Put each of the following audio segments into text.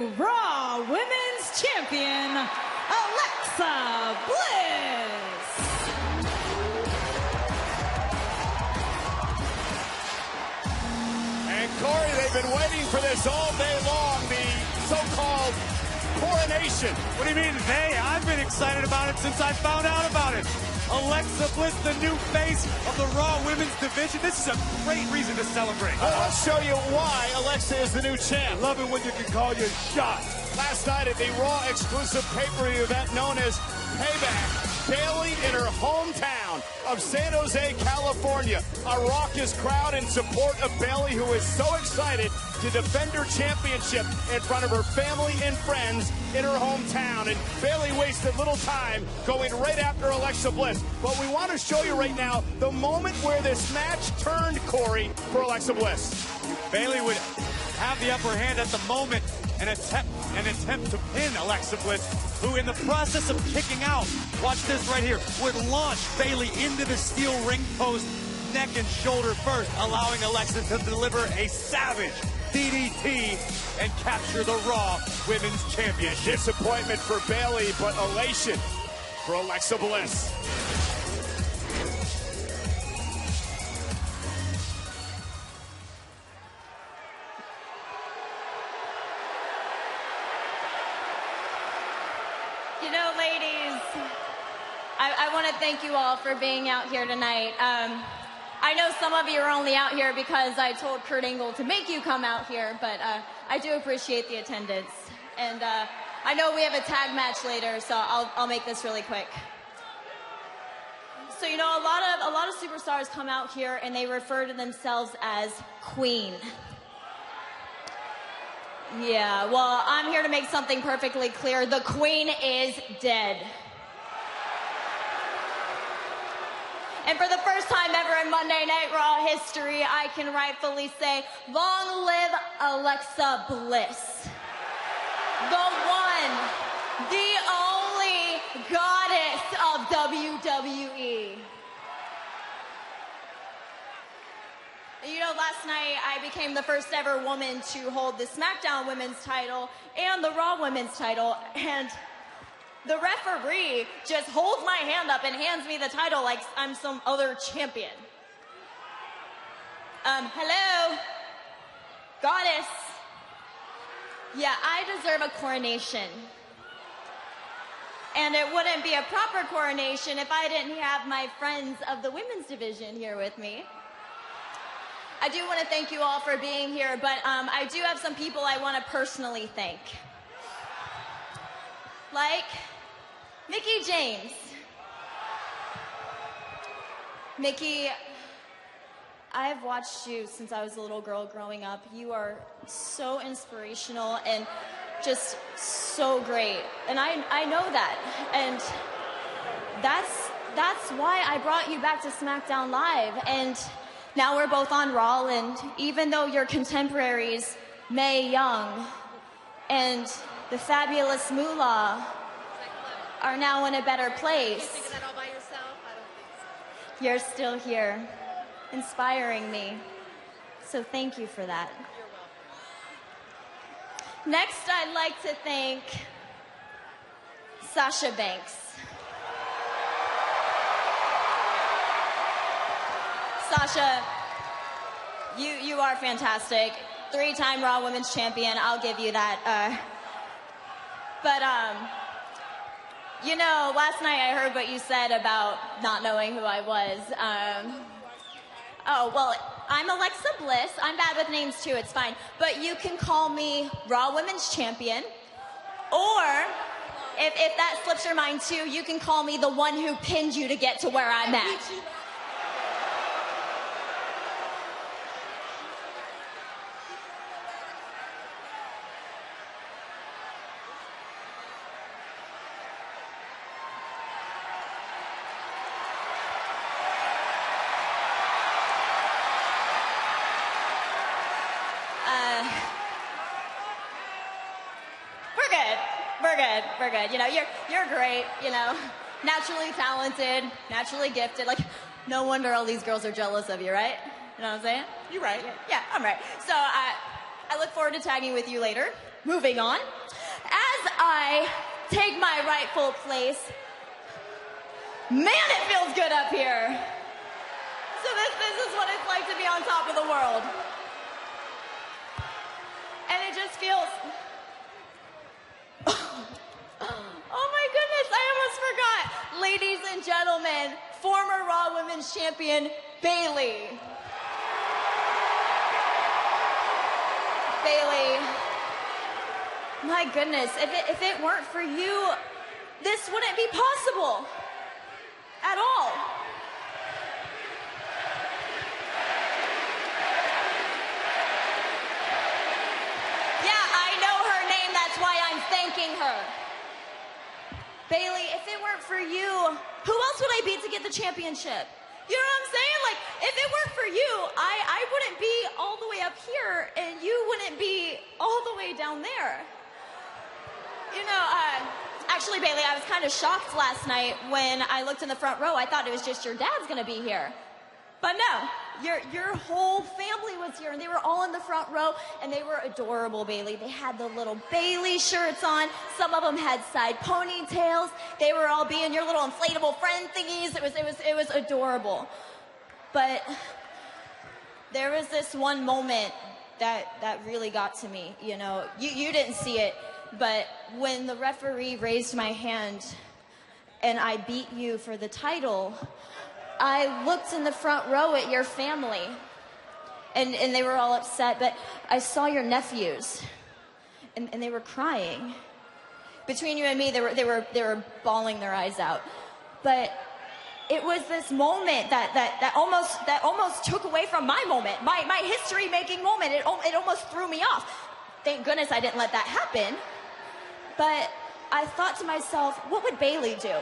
Raw Women's Champion, Alexa Bliss. And Corey, they've been waiting for this all day long, the so-called coronation. What do you mean they? I've been excited about it since I found out about it. Alexa Bliss, the new face of the Raw Women's Division. This is a great reason to celebrate. Well, let's show you why Alexa is the new champ. Love it when you can call your shot. Last night at the Raw exclusive pay-per-view event known as Payback, Bayley in her hometown of San Jose, California. A raucous crowd in support of Bayley, who is so excited to defend her championship in front of her family and friends in her hometown. And Bayley wasted little time going right after Alexa Bliss. But we want to show you right now the moment where this match turned, Corey, for Alexa Bliss. Bayley would have the upper hand at the moment and attempt to pin Alexa Bliss, who in the process of kicking out, watch this right here, would launch Bayley into the steel ring post, neck and shoulder first, allowing Alexa to deliver a savage DDT and capture the Raw Women's Championship. Disappointment for Bayley, but elation for Alexa Bliss. You know, ladies, I want to thank you all for being out here tonight. I know some of you are only out here because I told Kurt Angle to make you come out here, but I do appreciate the attendance. And I know we have a tag match later, so I'll make this really quick. So, you know, a lot of superstars come out here and they refer to themselves as Queen. Yeah, well, I'm here to make something perfectly clear. The Queen is dead. And for the first time ever in Monday Night Raw history, I can rightfully say, long live Alexa Bliss. The one, the only goddess of WWE. You know, last night I became the first ever woman to hold the SmackDown Women's title and the Raw Women's title, and the referee just holds my hand up and hands me the title like I'm some other champion. Hello? Goddess. Yeah, I deserve a coronation. And it wouldn't be a proper coronation if I didn't have my friends of the women's division here with me. I do want to thank you all for being here, but I do have some people I want to personally thank. Like Mickie James. Mickie, I have watched you since I was a little girl growing up. You are so inspirational and just so great. And I know that. And that's why I brought you back to SmackDown Live. And now we're both on Raw, and even though your contemporaries, Mae Young and the fabulous Moolah, are now in a better place, You figured that all by yourself? I don't think so. you're still here, inspiring me. So thank you for that. You're welcome. Next, I'd like to thank Sasha Banks. Sasha, you are fantastic. 3-time Raw Women's Champion, I'll give you that. You know, last night I heard what you said about not knowing who I was. Oh, well, I'm Alexa Bliss. I'm bad with names too, it's fine. But you can call me Raw Women's Champion. Or, if that slips your mind too, you can call me the one who pinned you to get to where I'm at. We're good. You know, you're great, you know. Naturally talented, naturally gifted. Like, no wonder all these girls are jealous of you, right? You know what I'm saying? You're right. Yeah, I'm right. So I look forward to tagging with you later. moving on. As I take my rightful place, man, it feels good up here. So this is what it's like to be on top of the world. And it just feels... Oh my goodness, I almost forgot. Ladies and gentlemen, former Raw Women's Champion, Bayley. Bayley, my goodness, if it weren't for you, this wouldn't be possible at all. Yeah, I know her name, that's why I'm thanking her. Bayley, if it weren't for you, who else would I beat to get the championship? You know what I'm saying? Like, if it weren't for you, I wouldn't be all the way up here, and you wouldn't be all the way down there. You know, actually, Bayley, I was kind of shocked last night when I looked in the front row. I thought it was just your dad's gonna be here. But no, your whole family was here, and they were all in the front row, and they were adorable, Bayley. They had the little Bayley shirts on. Some of them had side ponytails. They were all being your little inflatable friend thingies. It was adorable. But there was this one moment that really got to me. You know, you didn't see it, but when the referee raised my hand and I beat you for the title, I looked in the front row at your family, and they were all upset, but I saw your nephews, and they were crying. Between you and me, they were bawling their eyes out. But it was this moment that almost took away from my moment, my history-making moment. It almost threw me off. Thank goodness I didn't let that happen. But I thought to myself, what would Bayley do?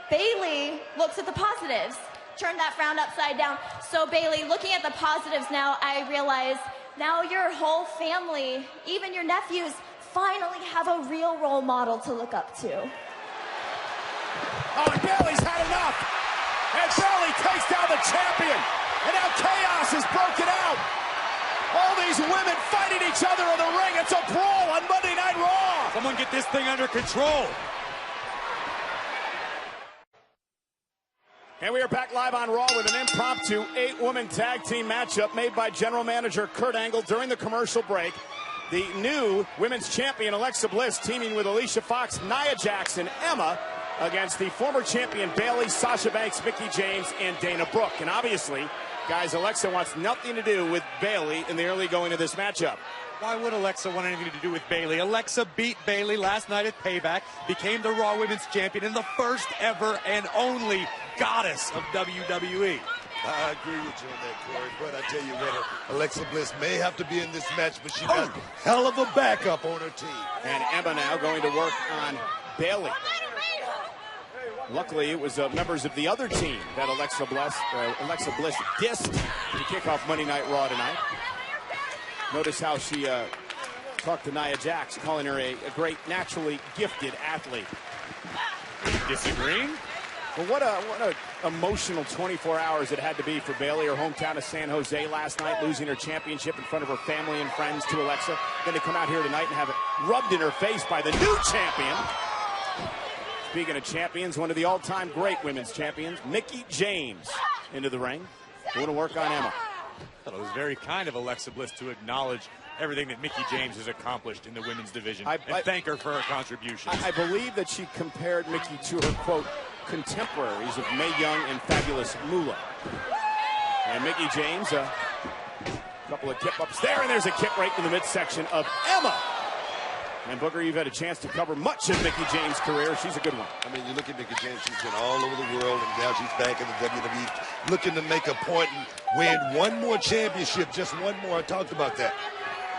Bayley looks at the positives. Turn that frown upside down. So Bayley, looking at the positives now, I realize now your whole family, even your nephews, finally have a real role model to look up to. Oh, and Bayley's had enough. And Bayley takes down the champion. And now chaos is broken out. All these women fighting each other in the ring. It's a brawl on Monday Night Raw. Someone get this thing under control. And we are back live on Raw with an impromptu 8-woman tag team matchup made by General Manager Kurt Angle during the commercial break. The new women's champion Alexa Bliss teaming with Alicia Fox, Nia Jax, and Emma against the former champion Bayley, Sasha Banks, Mickie James, and Dana Brooke. And obviously, guys, Alexa wants nothing to do with Bayley in the early going of this matchup. Why would Alexa want anything to do with Bayley? Alexa beat Bayley last night at Payback, became the Raw Women's Champion, and the first ever and only goddess of WWE. I agree with you on that, Corey, but I tell you what, Alexa Bliss may have to be in this match, but she got hell of a backup on her team. And Emma now going to work on Bayley. Luckily, it was members of the other team that Alexa Bliss dissed to kick off Monday Night Raw tonight. Notice how she talked to Nia Jax, calling her a great, naturally gifted athlete. Disagreeing? Well, what a emotional 24 hours it had to be for Bayley, her hometown of San Jose last night, losing her championship in front of her family and friends to Alexa. Then to come out here tonight and have it rubbed in her face by the new champion. Speaking of champions, one of the all-time great women's champions, Mickie James, into the ring. Going to work on Emma. I thought it was very kind of Alexa Bliss to acknowledge everything that Mickie James has accomplished in the women's division and thank her for her contributions. I believe that she compared Mickie to her, quote, contemporaries of Mae Young and Fabulous Moolah. And Mickie James, a couple of tip-ups there, and there's a kick right in the midsection of Emma. And Booker, you've had a chance to cover much of Mickie James' career. She's a good one. I mean, you look at Mickie James, she's been all over the world, and now she's back in the WWE, looking to make a point and win one more championship, just one more. I talked about that.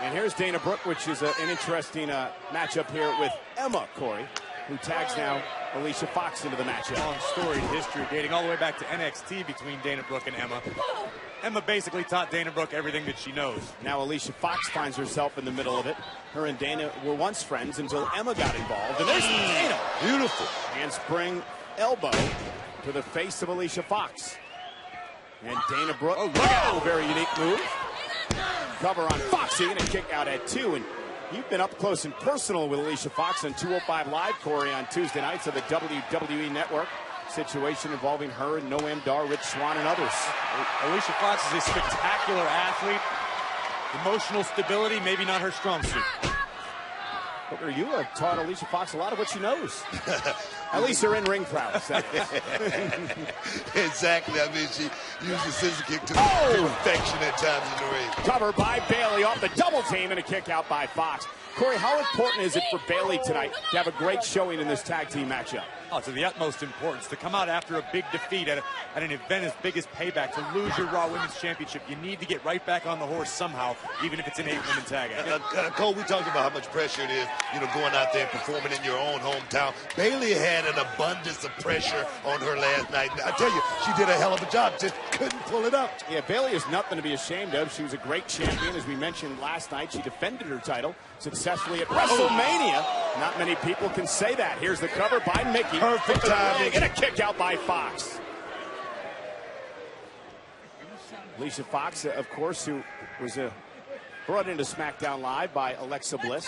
And here's Dana Brooke, which is an interesting matchup here with Emma, Corey, who tags now Alicia Fox into the matchup. Long storied history dating all the way back to NXT between Dana Brooke and Emma. Emma basically taught Dana Brooke everything that she knows. Now Alicia Fox finds herself in the middle of it. Her and Dana were once friends until Emma got involved. And there's Dana. Beautiful. Handspring elbow to the face of Alicia Fox. And Dana Brooke, very unique move. Cover on Foxy and a kick out at 2. And You've been up close and personal with Alicia Fox on 205 Live, Corey, on Tuesday nights of the WWE Network. Situation involving her and Noam Dar, Rich Swann, and others. Alicia Fox is a spectacular athlete. Emotional stability, maybe not her strong suit. Booker, you have taught Alicia Fox a lot of what she knows. At least her in-ring prowess. Exactly. I mean, she used the scissor kick to perfection at times in the ring. Cover by Bayley off the double team and a kick out by Fox. Corey, how important is it for Bayley tonight to have a great showing in this tag team matchup? Oh, to the utmost importance. To come out after a big defeat at an event as big as Payback, to lose your Raw Women's Championship, you need to get right back on the horse somehow, even if it's an 8-woman tag. Cole, we talked about how much pressure it is, going out there and performing in your own hometown. Bayley had an abundance of pressure on her last night. I tell you, she did a hell of a job. Just couldn't pull it up. Yeah, Bayley is nothing to be ashamed of. She was a great champion. As we mentioned last night, she defended her title successfully at WrestleMania. Not many people can say that. Here's the cover by Mickey. Perfect timing. And a kick out by Fox. Alicia Fox, of course, who was brought into SmackDown Live by Alexa Bliss.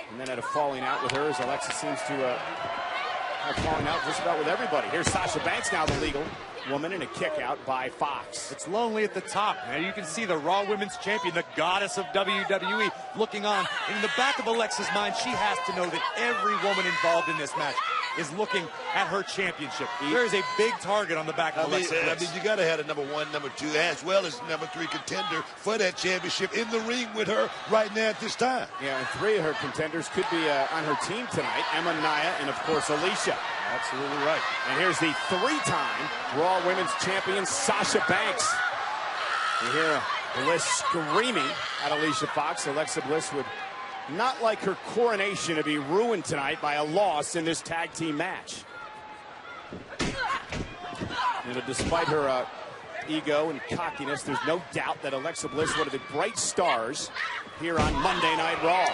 And then had a falling out with her, as Alexa seems to have falling out just about with everybody. Here's Sasha Banks, now the legal woman, and a kick out by Fox. It's lonely at the top. Now you can see the Raw Women's Champion, the goddess of WWE, looking on. And in the back of Alexa's mind, she has to know that every woman involved in this match is looking at her championship. There is a big target on the back of Alexa. I mean, you got to have a number 1, number 2, as well as number 3 contender for that championship in the ring with her right now at this time. Yeah, and 3 of her contenders could be on her team tonight. Emma, Nia, and of course Alicia. Absolutely right. And here's the 3-time Raw Women's Champion, Sasha Banks. You hear Bliss screaming at Alicia Fox. Alexa Bliss would not like her coronation to be ruined tonight by a loss in this tag team match. Despite her ego and cockiness, there's no doubt that Alexa Bliss, one of the bright stars here on Monday Night Raw.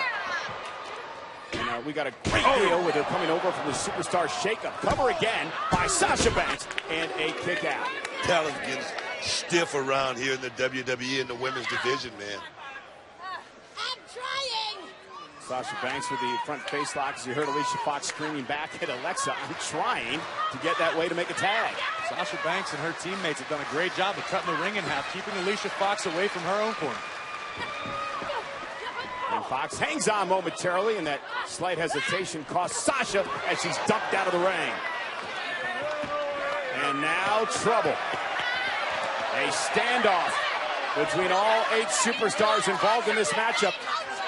And we got a great deal with her coming over from the Superstar Shakeup. Cover again by Sasha Banks and a kick out. Talent getting stiff around here in the WWE in the women's division, man. I'm trying. Sasha Banks with the front face lock, as you heard Alicia Fox screaming back at Alexa, I'm trying to get that way to make a tag. Sasha Banks and her teammates have done a great job of cutting the ring in half, keeping Alicia Fox away from her own corner. And Fox hangs on momentarily, and that slight hesitation costs Sasha as she's dumped out of the ring. And now trouble. A standoff between all 8 superstars involved in this matchup.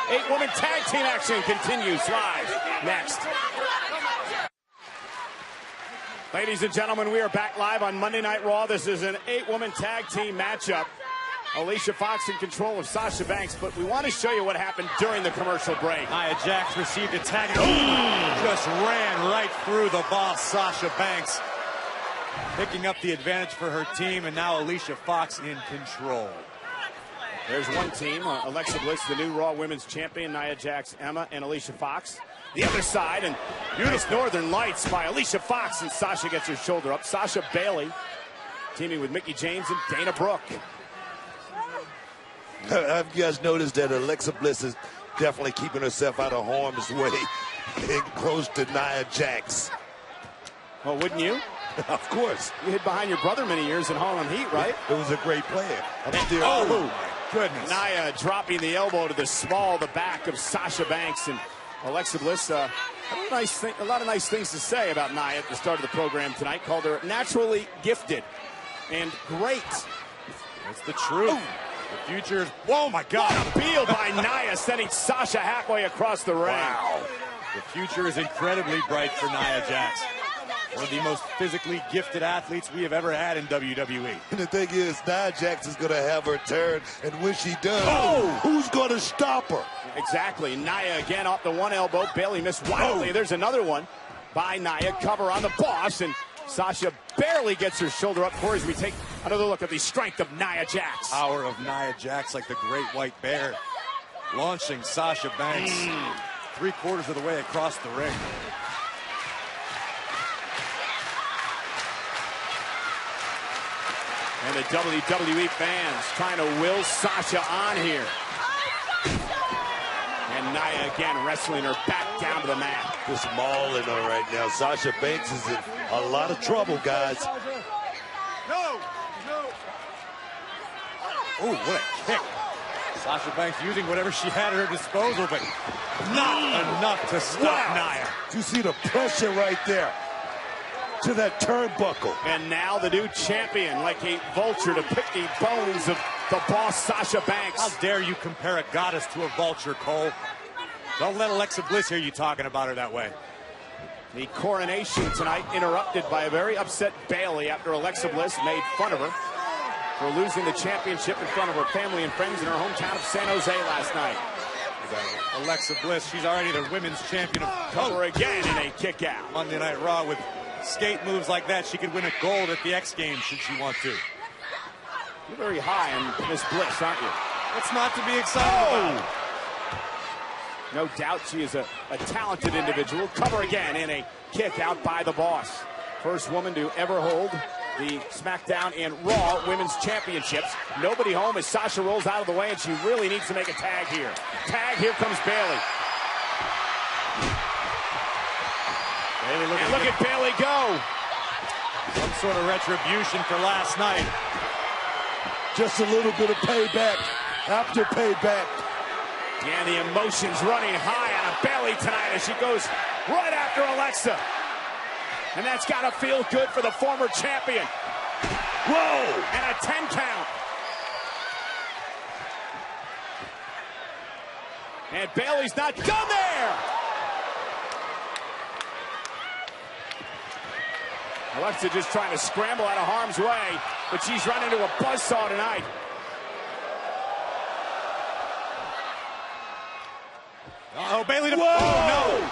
8-woman tag team action continues live next. Ladies and gentlemen, we are back live on Monday Night Raw. This is an 8-woman tag team matchup. Alicia Fox in control of Sasha Banks, but we want to show you what happened during the commercial break. Nia Jax received a tag. Just ran right through the boss, Sasha Banks. Picking up the advantage for her team, and now Alicia Fox in control. There's one team, Alexa Bliss, the new Raw Women's Champion, Nia Jax, Emma, and Alicia Fox. The other side, and nice Northern Lights by Alicia Fox, and Sasha gets her shoulder up. Sasha Bayley teaming with Mickie James and Dana Brooke. Have you guys noticed that Alexa Bliss is definitely keeping herself out of harm's way and close to Nia Jax? Well, wouldn't you? Of course. You hid behind your brother many years in Harlem Heat, right? It was a great player. Oh, my goodness. Nia dropping the elbow to the back of Sasha Banks, and Alexa Bliss, a lot of nice things to say about Nia at the start of the program tonight. Called her naturally gifted and great. That's the truth. The future is, oh my God. What a peel by Nia, sending Sasha halfway across the ring. Wow. The future is incredibly bright for Nia Jax. One of the most physically gifted athletes we have ever had in WWE. And the thing is, Nia Jax is going to have her turn, and when she does, who's going to stop her? Exactly. Nia again off the one elbow. Bayley missed wildly. There's another one by Nia. Cover on the boss, and Sasha barely gets her shoulder up. Corey, as we take another look at the strength of Nia Jax. Power of Nia Jax like the great white bear. Launching Sasha Banks 3/4 of the way across the ring. And the WWE fans trying to will Sasha on here. And Nia again wrestling her back down to the mat. Just mauling her right now. Sasha Banks is in a lot of trouble, guys. No. Oh, what a kick. Sasha Banks using whatever she had at her disposal, but not enough to stop Nia. You see the pressure right there to that turnbuckle. And now the new champion, like a vulture to pick the bones of the boss, Sasha Banks. How dare you compare a goddess to a vulture, Cole? Don't let Alexa Bliss hear you talking about her that way. The coronation tonight interrupted by a very upset Bayley after Alexa Bliss made fun of her for losing the championship in front of her family and friends in her hometown of San Jose last night. Alexa Bliss, she's already the women's champion of Cover again in a kick out. Monday Night Raw. With skate moves like that, she could win a gold at the X Games should she want to. You're very high on Miss Bliss, aren't you? What's not to be excited about? No doubt she is a talented individual. Cover again in a kick out by the boss. First woman to ever hold the SmackDown and Raw Women's Championships. Nobody home as Sasha rolls out of the way, and she really needs to make a tag here. Tag, here comes Bayley. And look at Bayley go. Some sort of retribution for last night. Just a little bit of payback after payback. Yeah, the emotions running high on Bayley tonight as she goes right after Alexa. And that's got to feel good for the former champion. Whoa! And a 10 count. And Bayley's not done there. Alexa just trying to scramble out of harm's way, but she's run into a buzzsaw tonight. Uh-oh, Bayley to... Whoa! Oh, no!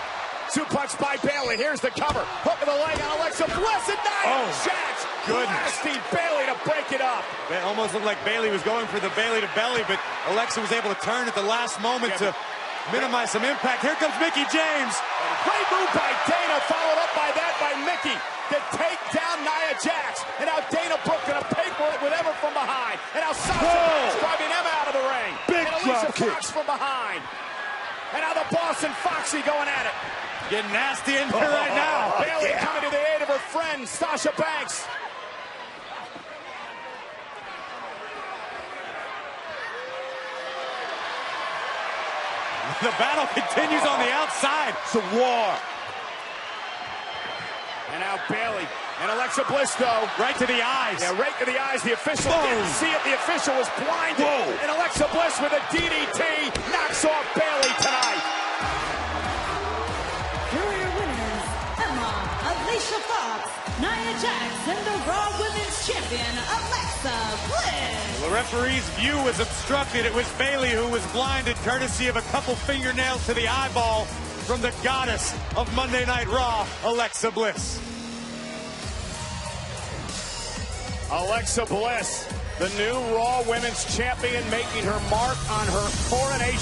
Suplex by Bayley. Here's the cover. Hook of the leg on Alexa Bliss, and Nia Jax blasting Bayley to break it up. It almost looked like Bayley was going for the Bayley to belly, but Alexa was able to turn at the last moment to minimize some impact. Here comes Mickie James. Great move by Dana, followed up by that by Mickie to take down Nia Jax. And now Dana Brooke gonna pay for it with Emma from behind. And now Sasha Banks driving Emma out of the ring. Big and Alicia drop kick. Fox from behind. And now the boss and Foxy going at it. Getting nasty in here right now. Bayley coming to the aid of her friend, Sasha Banks. The battle continues on the outside. It's a war. And now Bayley and Alexa Bliss, though. Right to the eyes. Yeah, right to the eyes. The official didn't see it. The official was blinded. And Alexa Bliss with a DDT knocks off Bayley tonight. Here are your winners, Emma, Alicia Fox, Nia Jax, and the Raw Women's Champion, Alexa Bliss. The referee's view was obstructed. It was Bayley who was blinded, courtesy of a couple fingernails to the eyeball from the goddess of Monday Night Raw, Alexa Bliss. Alexa Bliss, the new Raw Women's Champion, making her mark on her coronation.